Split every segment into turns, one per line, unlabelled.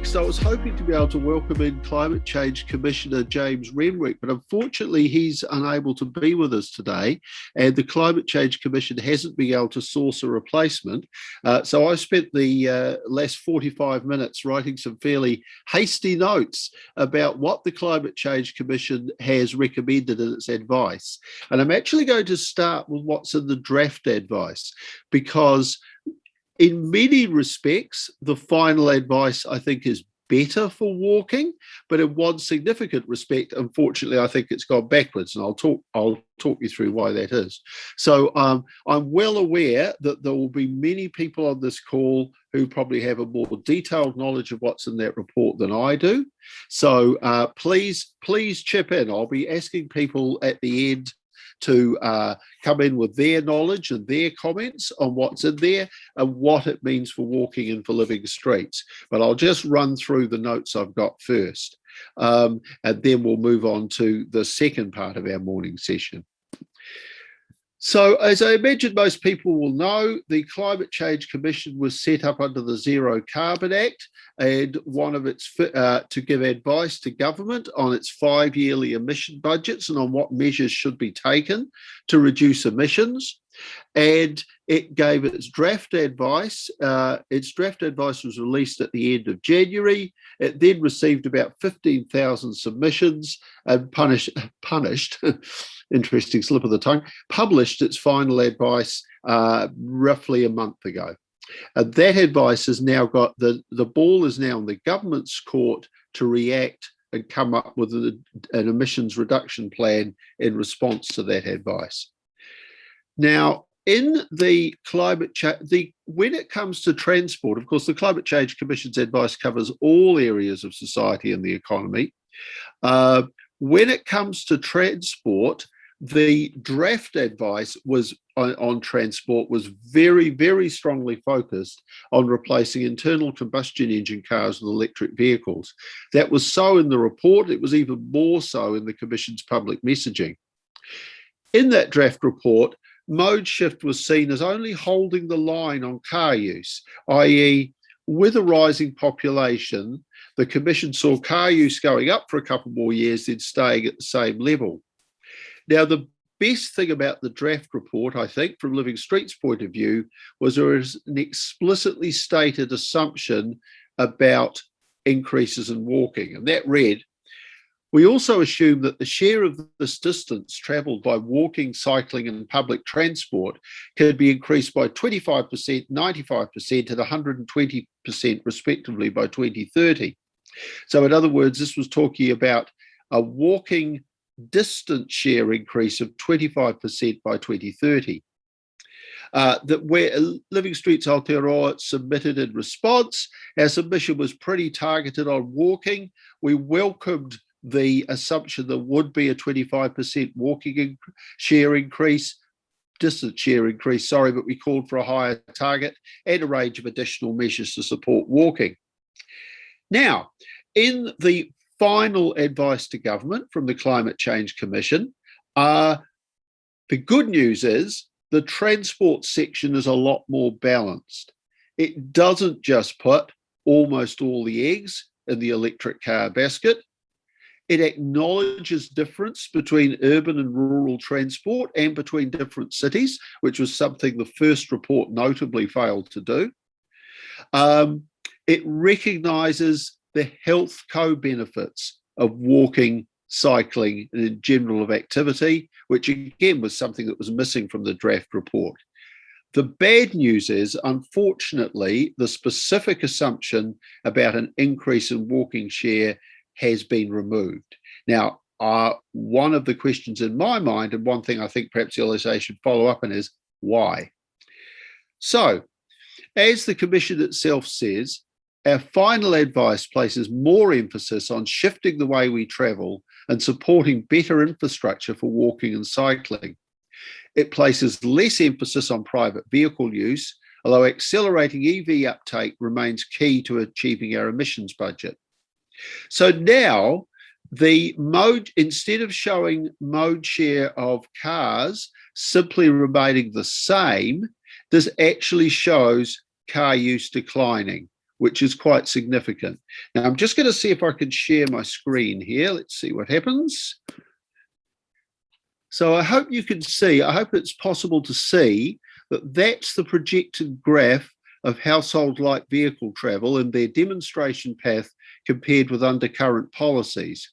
next, I was hoping to be able to welcome in Climate Change Commissioner James Renwick, but unfortunately he's unable to be with us today, and the Climate Change Commission hasn't been able to source a replacement. So I spent the last 45 minutes writing some fairly hasty notes about what the Climate Change Commission has recommended in its advice. And I'm actually going to start with what's in the draft advice, because in many respects, the final advice, I think, is better for walking, but in one significant respect, unfortunately, I think it's gone backwards, and I'll talk you through why that is. So I'm well aware that there will be many people on this call who probably have a more detailed knowledge of what's in that report than I do. So please chip in. I'll be asking people at the end to come in with their knowledge and their comments on what's in there and what it means for walking and for living streets. But I'll just run through the notes I've got first, and then we'll move on to the second part of our morning session. So, as I imagine most people will know, the Climate Change Commission was set up under the Zero Carbon Act, and one of its to give advice to government on its 5-yearly emission budgets and on what measures should be taken to reduce emissions. And it gave its draft advice. Its draft advice was released at the end of January. It then received about 15,000 submissions and punished interesting slip of the tongue, published its final advice roughly a month ago. And that advice has now got, the ball is now in the government's court to react and come up with an emissions reduction plan in response to that advice. Now, in the climate change, when it comes to transport, of course, the Climate Change Commission's advice covers all areas of society and the economy. When it comes to transport, the draft advice was on transport was very, very strongly focused on replacing internal combustion engine cars with electric vehicles. That was so in the report. It was even more so in the Commission's public messaging. In that draft report, mode shift was seen as only holding the line on car use, i.e., with a rising population, the Commission saw car use going up for a couple more years, then staying at the same level. Now, the best thing about the draft report, I think, from Living Streets' point of view, was there was an explicitly stated assumption about increases in walking. And that read, we also assume that the share of this distance travelled by walking, cycling and public transport could be increased by 25%, 95% and 120% respectively by 2030. So in other words, this was talking about a walking distance share increase of 25% by 2030. That where Living Streets Aotearoa submitted in response, our submission was pretty targeted on walking. We welcomed the assumption there would be a 25% walking share increase, distance share increase, but we called for a higher target and a range of additional measures to support walking. Now, in the final advice to government from the Climate Change Commission, the good news is the transport section is a lot more balanced. It doesn't just put almost all the eggs in the electric car basket. It acknowledges difference between urban and rural transport and between different cities, which was something the first report notably failed to do. It recognises the health co-benefits of walking, cycling, and in general of activity, which again was something that was missing from the draft report. The bad news is, unfortunately, the specific assumption about an increase in walking share has been removed. Now, one of the questions in my mind, and one thing I think perhaps the LSA should follow up on, is why? So, as the Commission itself says, our final advice places more emphasis on shifting the way we travel and supporting better infrastructure for walking and cycling. It places less emphasis on private vehicle use, although accelerating EV uptake remains key to achieving our emissions budget. So now the mode, instead of showing mode share of cars simply remaining the same, this actually shows car use declining, which is quite significant. Now, I'm just going to see if I can share my screen here. Let's see what happens. So I hope you can see, I hope it's possible to see that that's the projected graph of household light vehicle travel and their demonstration path compared with undercurrent policies.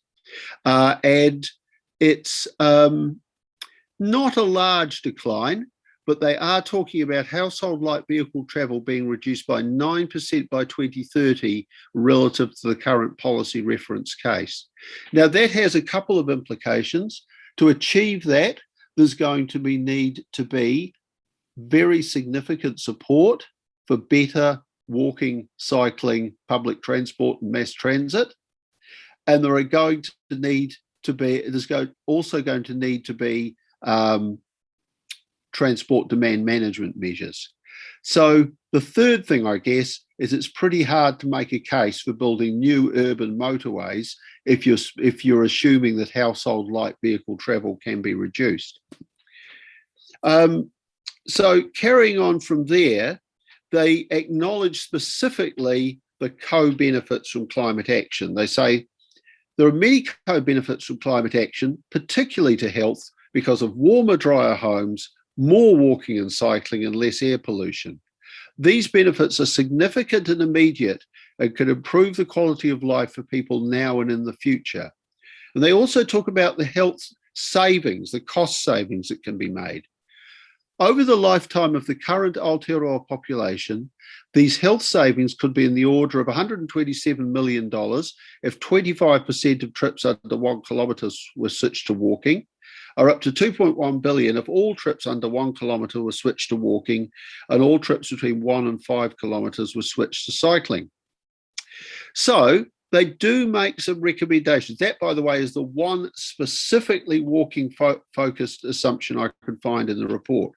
And it's not a large decline, but they are talking about household light vehicle travel being reduced by 9% by 2030 relative to the current policy reference case. Now, that has a couple of implications. To achieve that, there's going to need to be very significant support for better walking, cycling, public transport, and mass transit. And there are going to need to be, also going to need to be transport demand management measures. So the third thing, I guess, is it's pretty hard to make a case for building new urban motorways if you're assuming that household light vehicle travel can be reduced. So carrying on from there, they acknowledge specifically the co-benefits from climate action. They say there are many co-benefits from climate action, particularly to health, because of warmer, drier homes, more walking and cycling, and less air pollution. These benefits are significant and immediate and can improve the quality of life for people now and in the future. And they also talk about the health savings, the cost savings that can be made. Over the lifetime of the current Aotearoa population, these health savings could be in the order of $127 million if 25% of trips under 1 kilometre were switched to walking, or up to 2.1 billion if all trips under 1 kilometre were switched to walking and all trips between 1 and 5 kilometres were switched to cycling. So they do make some recommendations. That, by the way, is the one specifically walking focused assumption I could find in the report.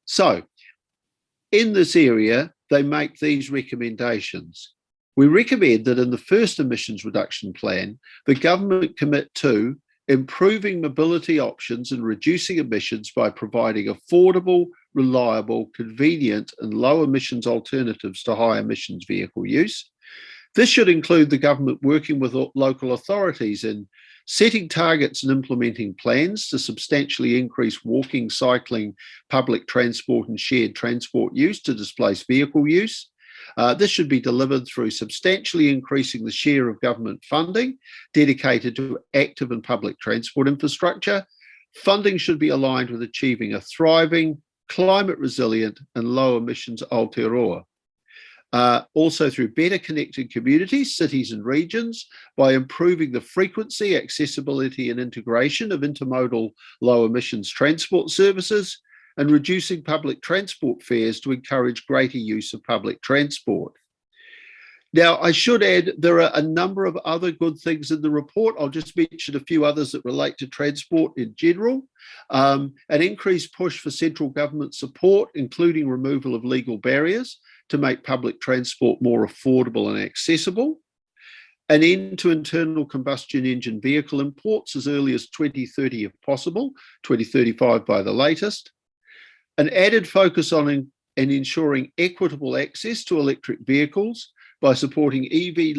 So in this area, they make these recommendations. We recommend that in the first emissions reduction plan, the government commit to improving mobility options and reducing emissions by providing affordable, reliable, convenient, and low emissions alternatives to high emissions vehicle use. This should include the government working with local authorities in setting targets and implementing plans to substantially increase walking, cycling, public transport, and shared transport use to displace vehicle use. This should be delivered through substantially increasing the share of government funding dedicated to active and public transport infrastructure. Funding should be aligned with achieving a thriving, climate resilient and low emissions Aotearoa. Also through better connected communities, cities and regions by improving the frequency, accessibility and integration of intermodal low emissions transport services, and reducing public transport fares to encourage greater use of public transport. Now, I should add, there are a number of other good things in the report. I'll just mention a few others that relate to transport in general. An increased push for central government support, including removal of legal barriers to make public transport more affordable and accessible. An end to internal combustion engine vehicle imports as early as 2030 if possible, 2035 by the latest. An added focus on ensuring equitable access to electric vehicles by supporting EV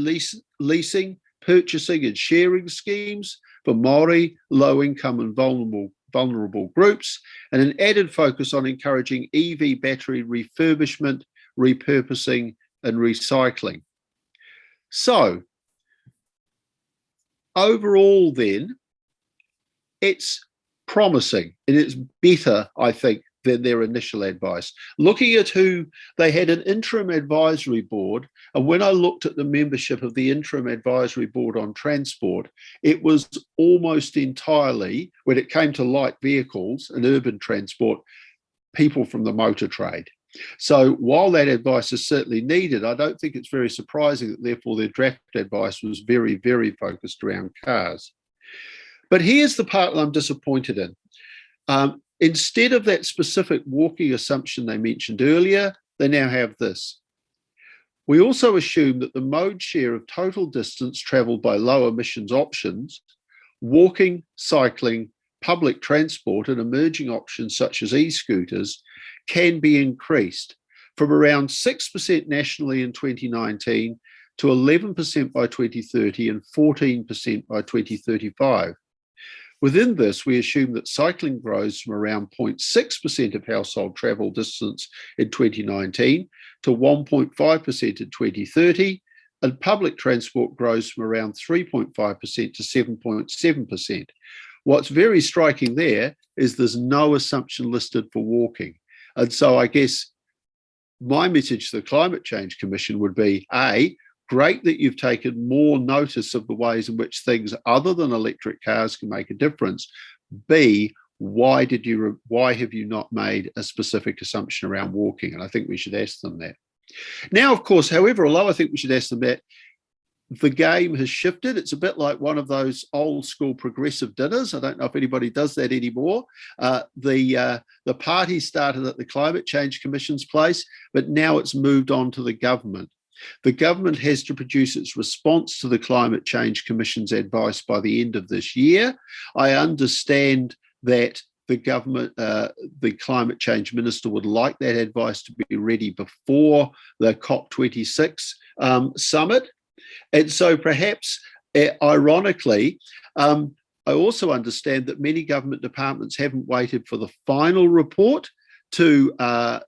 leasing, purchasing and sharing schemes for Māori, low-income and vulnerable groups, and an added focus on encouraging EV battery refurbishment, repurposing and recycling. So, overall then, it's promising and it's better, I think, than their initial advice. Looking at who they had, an interim advisory board, and when I looked at the membership of the interim advisory board on transport, it was almost entirely, when it came to light vehicles and urban transport, people from the motor trade. So while that advice is certainly needed, I don't think it's very surprising that therefore their draft advice was very, very focused around cars. But here's the part that I'm disappointed in. Instead of that specific walking assumption they mentioned earlier, they now have this. We also assume that the mode share of total distance travelled by low emissions options, walking, cycling, public transport and emerging options such as e-scooters can be increased, from around 6% nationally in 2019 to 11% by 2030 and 14% by 2035. Within this, we assume that cycling grows from around 0.6% of household travel distance in 2019 to 1.5% in 2030, and public transport grows from around 3.5% to 7.7%. What's very striking there is there's no assumption listed for walking. And so I guess my message to the Climate Change Commission would be, A, great that you've taken more notice of the ways in which things other than electric cars can make a difference. B, why have you not made a specific assumption around walking? And I think we should ask them that. Now, of course, however, although I think we should ask them that, the game has shifted. It's a bit like one of those old school progressive dinners. I don't know if anybody does that anymore. The party started at the Climate Change Commission's place, but now it's moved on to the government. The government has to produce its response to the Climate Change Commission's advice by the end of this year. I understand that the government, the climate change minister would like that advice to be ready before the COP26 summit. And so perhaps, ironically, I also understand that many government departments haven't waited for the final report to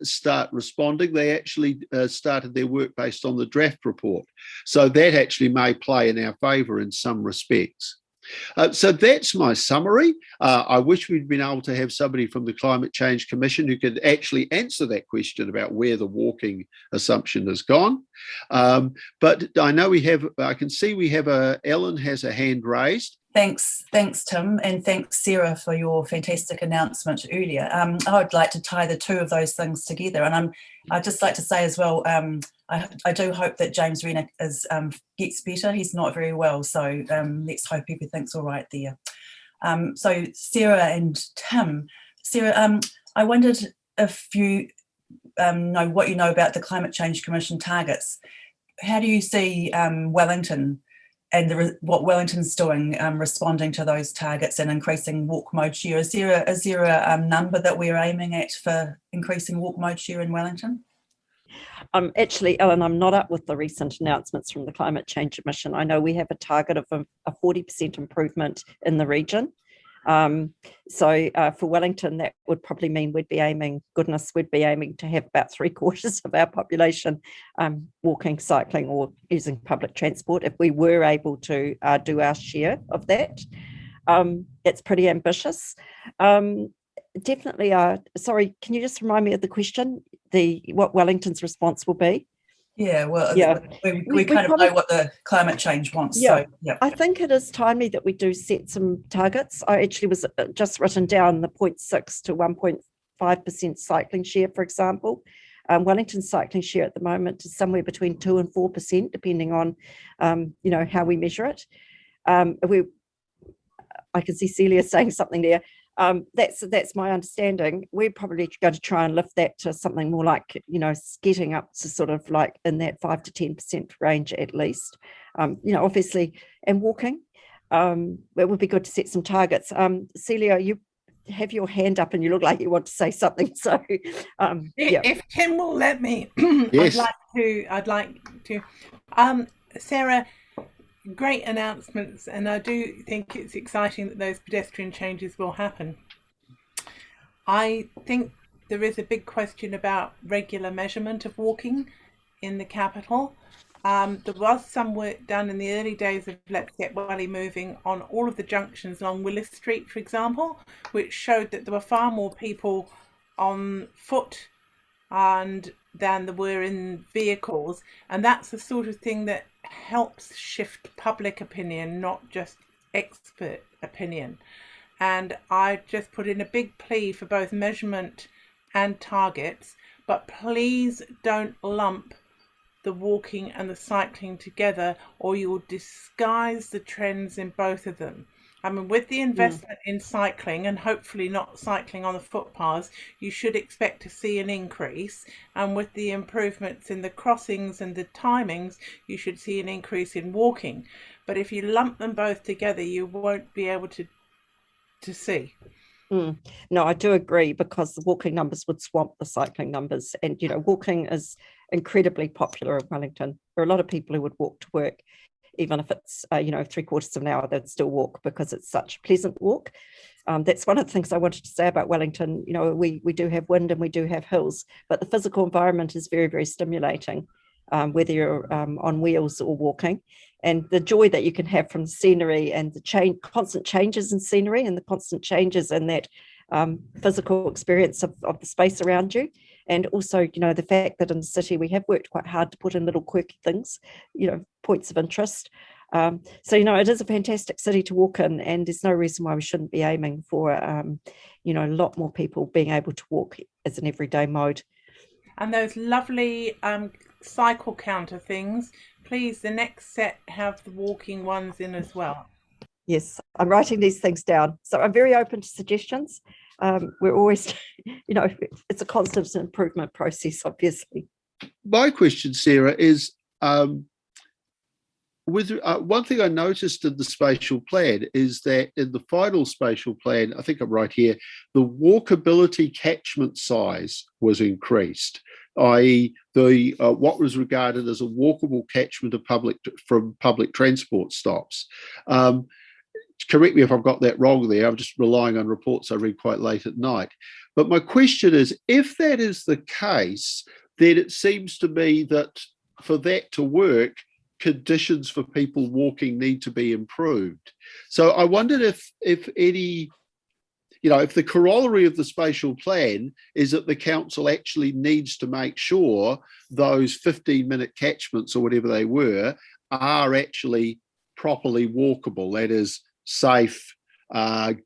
start responding. They actually started their work based on the draft report. So that actually may play in our favour in some respects. So that's my summary. I wish we'd been able to have somebody from the Climate Change Commission who could actually answer that question about where the walking assumption has gone. But I know I can see we have Ellen has a hand raised.
Thanks, Tim, and thanks, Sarah, for your fantastic announcement earlier. I would like to tie the two of those things together, and I'd just like to say as well, I do hope that James Rennick gets better. He's not very well, so let's hope everything's all right there. So Sarah and Tim, Sarah, I wondered if you know what you know about the Climate Change Commission targets. How do you see Wellington and what Wellington's doing, responding to those targets and increasing walk mode share? Is there a number that we're aiming at for increasing walk mode share in Wellington?
Actually, Ellen, I'm not up with the recent announcements from the Climate Change Commission. I know we have a target of a 40% improvement in the region. So for Wellington, that would probably mean we'd be aiming to have about 3/4 of our population walking, cycling, or using public transport if we were able to do our share of that. It's pretty ambitious. Definitely. Sorry, can you just remind me of the question? What Wellington's response will be?
Yeah, well, yeah. we kind of know what the climate change wants.
Yeah,
so, yeah.
I think it is timely that we do set some targets. I actually was just written down the 0.6 to 1.5% cycling share, for example. Wellington's cycling share at the moment is somewhere between 2 and 4%, depending on, how we measure it. I can see Celia saying something there. That's my understanding. We're probably going to try and lift that to something more like, getting up to sort of like in that 5 to 10% range at least. Obviously, and walking. It would be good to set some targets. Celia, you have your hand up and you look like you want to say something. So,
if Tim will let me,
yes.
I'd like to. Sarah, great announcements, and I do think it's exciting that those pedestrian changes will happen. I think there is a big question about regular measurement of walking in the capital. There was some work done in the early days of Let's Get Welly moving on all of the junctions along Willis Street, for example, which showed that there were far more people on foot than there were in vehicles, and that's the sort of thing that helps shift public opinion, not just expert opinion. And I just put in a big plea for both measurement and targets, but please don't lump the walking and the cycling together, or you will disguise the trends in both of them. I mean, with the investment in cycling, and hopefully not cycling on the footpaths, you should expect to see an increase. And with the improvements in the crossings and the timings, you should see an increase in walking. But if you lump them both together, you won't be able to see.
No, I do agree, because the walking numbers would swamp the cycling numbers. And, walking is incredibly popular in Wellington. There are a lot of people who would walk to work, even if it's, 3/4 of an hour, they'd still walk because it's such a pleasant walk. That's one of the things I wanted to say about Wellington. We do have wind and we do have hills, but the physical environment is very, very stimulating, whether you're on wheels or walking. And the joy that you can have from the scenery and the constant changes in scenery and the constant changes in that physical experience of the space around you. And also, the fact that in the city we have worked quite hard to put in little quirky things, points of interest. So, it is a fantastic city to walk in, and there's no reason why we shouldn't be aiming for, a lot more people being able to walk as an everyday mode.
And those lovely cycle counter things, please, the next set have the walking ones in as well.
Yes, I'm writing these things down. So I'm very open to suggestions. We're always, it's a constant improvement process, obviously.
My question, Sarah, is with one thing I noticed in the spatial plan is that in the final spatial plan, I think I'm right here, the walkability catchment size was increased, i.e. the what was regarded as a walkable catchment of from public transport stops. Correct me if I've got that wrong there. I'm just relying on reports I read quite late at night. But my question is, if that is the case, then it seems to me that for that to work, conditions for people walking need to be improved. So I wondered if any, if the corollary of the spatial plan is that the council actually needs to make sure those 15-minute catchments or whatever they were are actually properly walkable, that is safe,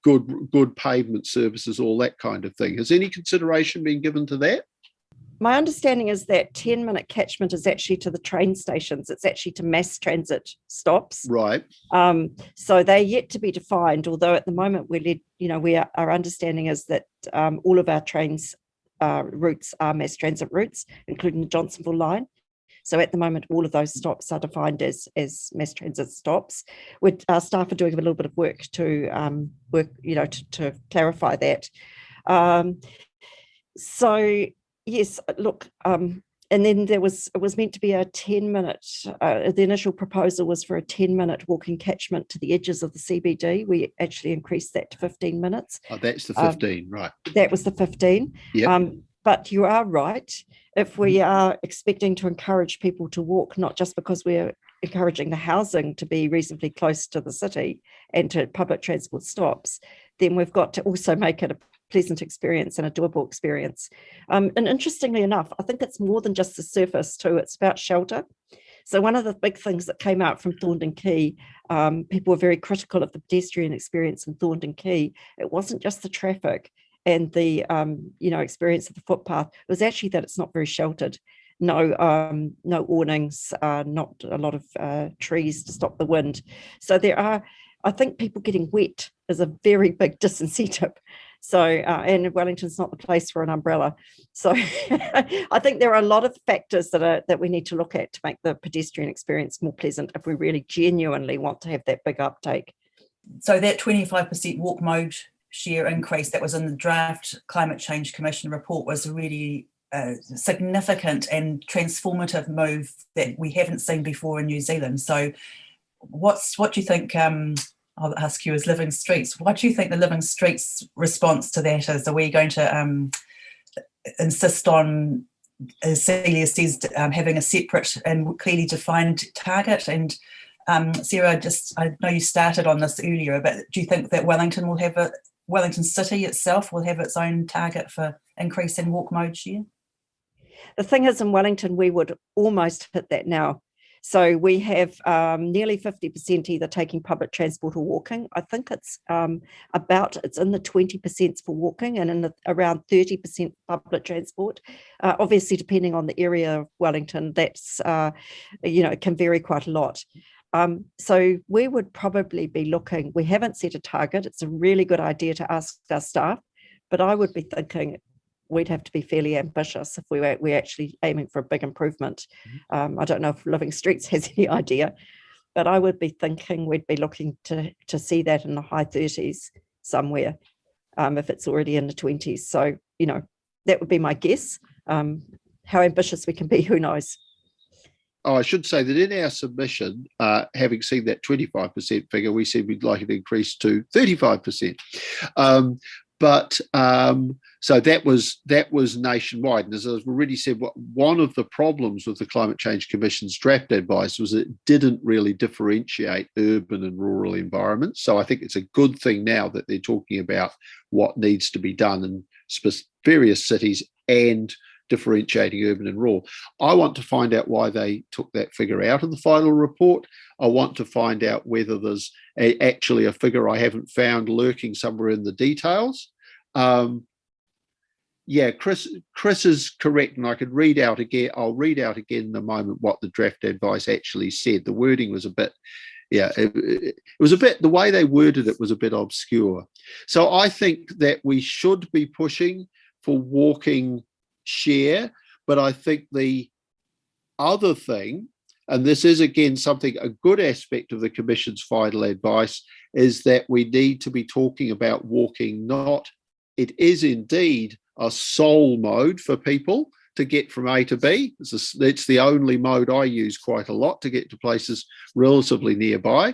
good pavement services, all that kind of thing. Has any consideration been given to that?
My understanding is that 10-minute catchment is actually to the train stations. It's actually to mass transit stops.
Right.
So they're yet to be defined, although at the moment our understanding is that all of our trains routes are mass transit routes, including the Johnsonville line. So at the moment, all of those stops are defined as mass transit stops. Our staff are doing a little bit of work to to clarify that. So yes, look, and then it was meant to be a 10-minute, the initial proposal was for a 10-minute walking catchment to the edges of the CBD. We actually increased that to 15 minutes.
Oh, that's the 15, right.
That was the 15.
Yep.
But you are right. If we are expecting to encourage people to walk, not just because we're encouraging the housing to be reasonably close to the city and to public transport stops, then we've got to also make it a pleasant experience and a doable experience. And interestingly enough, I think it's more than just the surface too. It's about shelter. So one of the big things that came out from Thorndon Quay, people were very critical of the pedestrian experience in Thorndon Quay. It wasn't just the traffic and the experience of the footpath. It was actually that it's not very sheltered. No awnings, not a lot of trees to stop the wind. So I think people getting wet is a very big disincentive. So, and Wellington's not the place for an umbrella. So I think there are a lot of factors that we need to look at to make the pedestrian experience more pleasant if we really genuinely want to have that big uptake.
So that 25% walk mode share increase that was in the draft Climate Change Commission report was a really significant and transformative move that we haven't seen before in New Zealand. So what do you think, I'll ask you as Living Streets, what do you think the Living Streets response to that is? Are we going to insist on, as Celia says, having a separate and clearly defined target? And Sarah, I know you started on this earlier, but do you think that Wellington City itself will have its own target for increase in walk mode share?
The thing is, in Wellington, we would almost hit that now. So we have nearly 50% either taking public transport or walking. I think it's it's in the 20% for walking and in around 30% public transport. Obviously, depending on the area of Wellington, that's it can vary quite a lot. So we would probably be looking. We haven't set a target. It's a really good idea to ask our staff, but I would be thinking we'd have to be fairly ambitious if we're actually aiming for a big improvement. I don't know if Living Streets has any idea, but I would be thinking we'd be looking to see that in the high 30s somewhere. if it's already in the 20s. So, that would be my guess. How ambitious we can be, who knows?
Oh, I should say that in our submission, having seen that 25% figure, we said we'd like it increased to 35%. So that was nationwide. And as I've already said, one of the problems with the Climate Change Commission's draft advice was it didn't really differentiate urban and rural environments. So I think it's a good thing now that they're talking about what needs to be done in various cities and differentiating urban and rural. I want to find out why they took that figure out of the final report. I want to find out whether there's actually a figure I haven't found lurking somewhere in the details. Chris is correct, and I could read out again. I'll read out again in a moment what the draft advice actually said. The wording was a bit, it was a bit, the way they worded it was a bit obscure. So I think that we should be pushing for walking share, but I think the other thing, and this is again something, a good aspect of the Commission's final advice, is that we need to be talking about walking, not, it is indeed a sole mode for people to get from A to B. It's the only mode I use quite a lot to get to places relatively nearby.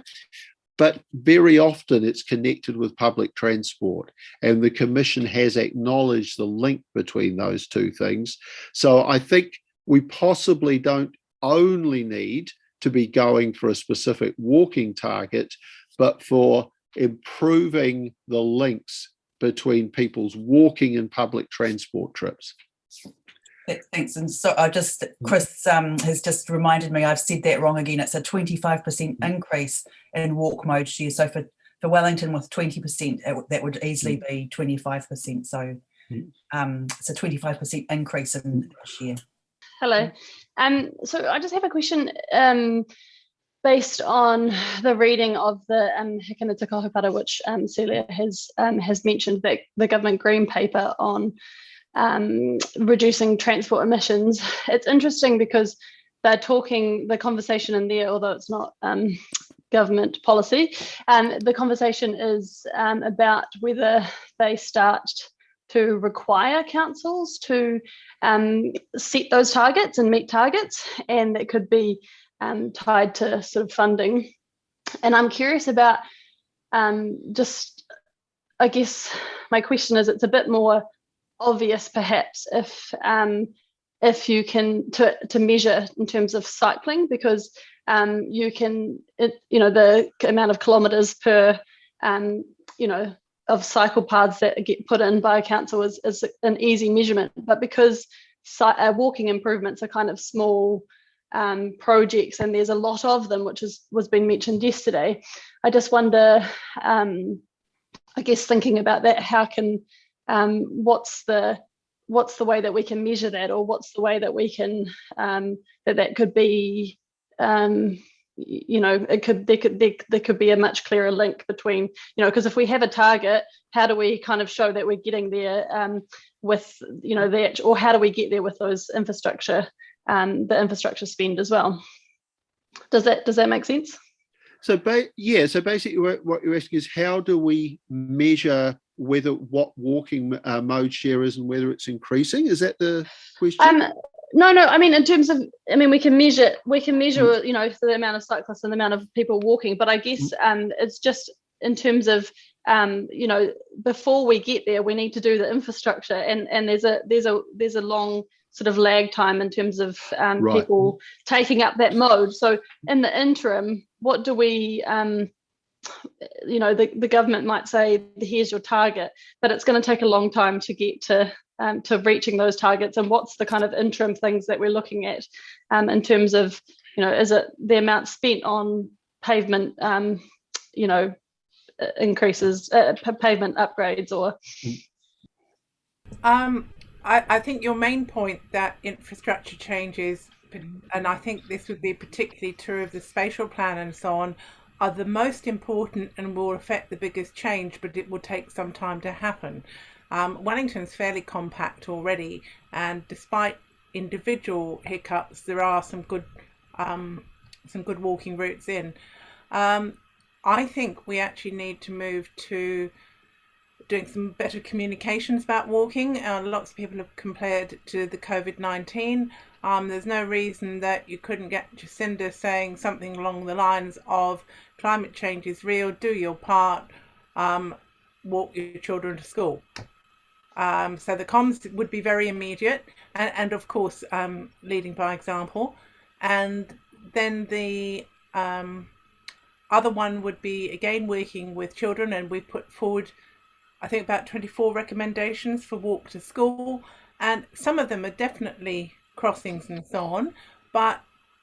But very often it's connected with public transport, and the Commission has acknowledged the link between those two things. So I think we possibly don't only need to be going for a specific walking target, but for improving the links between people's walking and public transport trips.
Thanks. And so Chris has just reminded me, I've said that wrong again. It's a 25% increase in walk mode share. So for Wellington with 20%, that would easily be 25%. So it's a 25% increase in share.
Hello. So I just have a question based on the reading of the Hikana Te Kahupara, which Celia has mentioned, that the government green paper on reducing transport emissions. It's interesting because they're talking, the conversation in there, although it's not government policy, the conversation is about whether they start to require councils to set those targets and meet targets, and that could be tied to sort of funding. And I'm curious about just, I guess my question is, it's a bit more obvious perhaps if you can to measure in terms of cycling, because you can the amount of kilometres per of cycle paths that get put in by a council is an easy measurement, but because walking improvements are kind of small projects and there's a lot of them, which was being mentioned yesterday, I just wonder, I guess thinking about that, how can what's the way that we can measure that, or what's the way that we can that could be there could be a much clearer link between, because if we have a target, how do we kind of show that we're getting there with that, or how do we get there with those infrastructure, the infrastructure spend as well? Does that make sense?
So basically what you're asking is, how do we measure what walking mode share is and whether it's increasing? Is that the question?
No. I mean, in terms of, we can measure, the amount of cyclists and the amount of people walking. But I guess it's just in terms of, before we get there, we need to do the infrastructure, and there's a long sort of lag time in terms of people taking up that mode. So in the interim, what do we? The government might say, here's your target, but it's going to take a long time to get to reaching those targets. And what's the kind of interim things that we're looking at in terms of, is it the amount spent on pavement, increases, pavement upgrades, or?
I think your main point, that infrastructure changes, and I think this would be particularly true of the spatial plan and so on, are the most important and will affect the biggest change, but it will take some time to happen. Wellington's fairly compact already, and despite individual hiccups, there are some good walking routes in. I think we actually need to move to doing some better communications about walking. Lots of people have compared to the COVID-19. There's no reason that you couldn't get Jacinda saying something along the lines of climate change is real, do your part, walk your children to school. So the comms would be very immediate and of course, leading by example. And then the other one would be, again, working with children, and we've put forward, I think, about 24 recommendations for walk to school, and some of them are definitely crossings and so on, but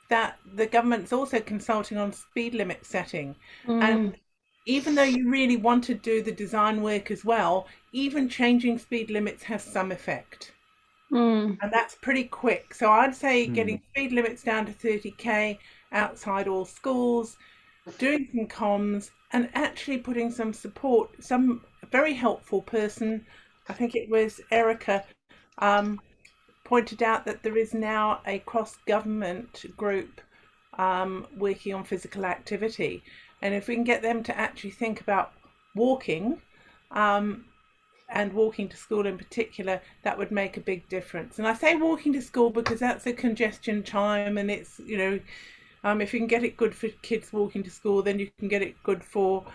that the government's also consulting on speed limit setting. And even though you really want to do the design work as well, even changing speed limits has some effect. And that's pretty quick. So I'd say getting speed limits down to 30k outside all schools, doing some comms, and actually putting some support. Some very helpful person, I think it was Erica, pointed out that there is now a cross-government group working on physical activity. And if we can get them to actually think about walking, and walking to school in particular, that would make a big difference. And I say walking to school because that's a congestion time, and it's, you know, if you can get it good for kids walking to school, then you can get it good for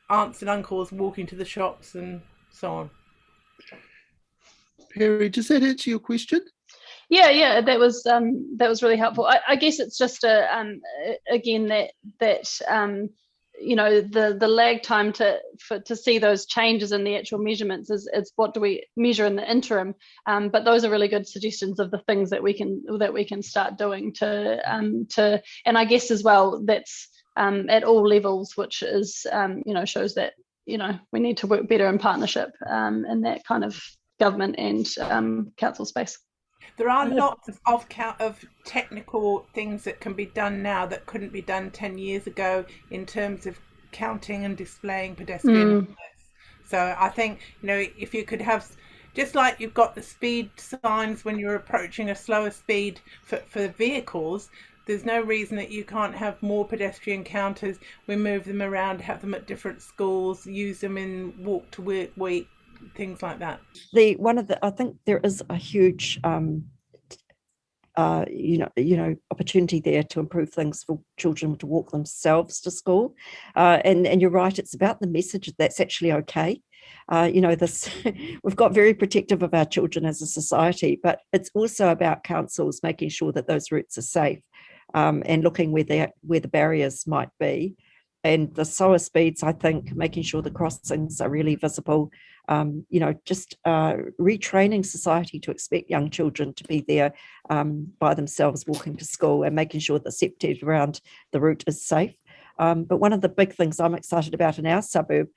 aunts and uncles walking to the shops and so on.
Perry, does that answer your question?
Yeah, that was really helpful. I guess it's just again that you know, the lag time to see those changes in the actual measurements is what do we measure in the interim, but those are really good suggestions of the things that we can start doing to and I guess as well that's at all levels, which is you know, shows that, you know, we need to work better in partnership in that kind of government and council space.
There are lots of technical things that can be done now that couldn't be done 10 years ago in terms of counting and displaying pedestrian numbers. So I think, you know, if you could have, just like you've got the speed signs when you're approaching a slower speed for vehicles, there's no reason that you can't have more pedestrian counters. We move them around, have them at different schools, use them in walk to work week, things like that.
I think there is a huge opportunity there to improve things for children to walk themselves to school, and you're right, it's about the message that's actually okay. We've got very protective of our children as a society, but it's also about councils making sure that those routes are safe, and looking where the barriers might be. And the slower speeds, I think, making sure the crossings are really visible, just retraining society to expect young children to be there by themselves walking to school, and making sure the safety around the route is safe. But one of the big things I'm excited about in our suburb,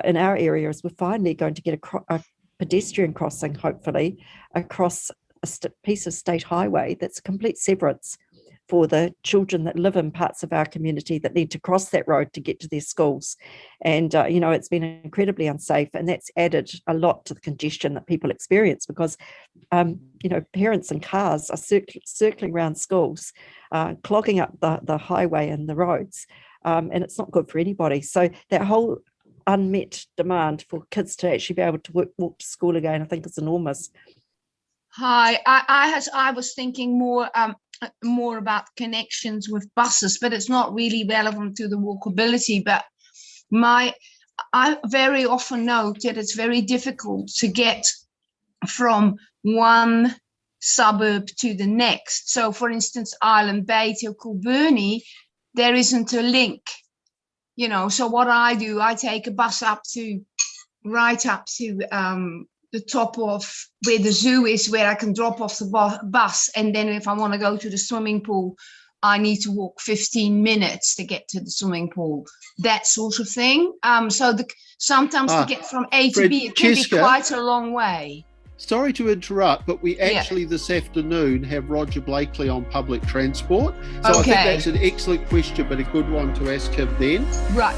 in our area, is we're finally going to get a pedestrian crossing, hopefully, across a piece of state highway that's a complete severance for the children that live in parts of our community that need to cross that road to get to their schools. And, it's been incredibly unsafe, and that's added a lot to the congestion that people experience because, parents and cars are circling around schools, clogging up the highway and the roads, and it's not good for anybody. So that whole unmet demand for kids to actually be able to walk to school again, I think is enormous.
Hi, I was thinking more about connections with buses, but it's not really relevant to the walkability. But I very often note that it's very difficult to get from one suburb to the next. So, for instance, Island Bay to Kilbirnie, there isn't a link. So what I do, I take a bus right up to the top of where the zoo is, where I can drop off the bus. And then if I want to go to the swimming pool, I need to walk 15 minutes to get to the swimming pool, that sort of thing. Sometimes to get from A to B, it can be quite a long way.
Sorry to interrupt, but we actually this afternoon have Roger Blakely on public transport. So I think that's an excellent question, but a good one to ask him then.
Right.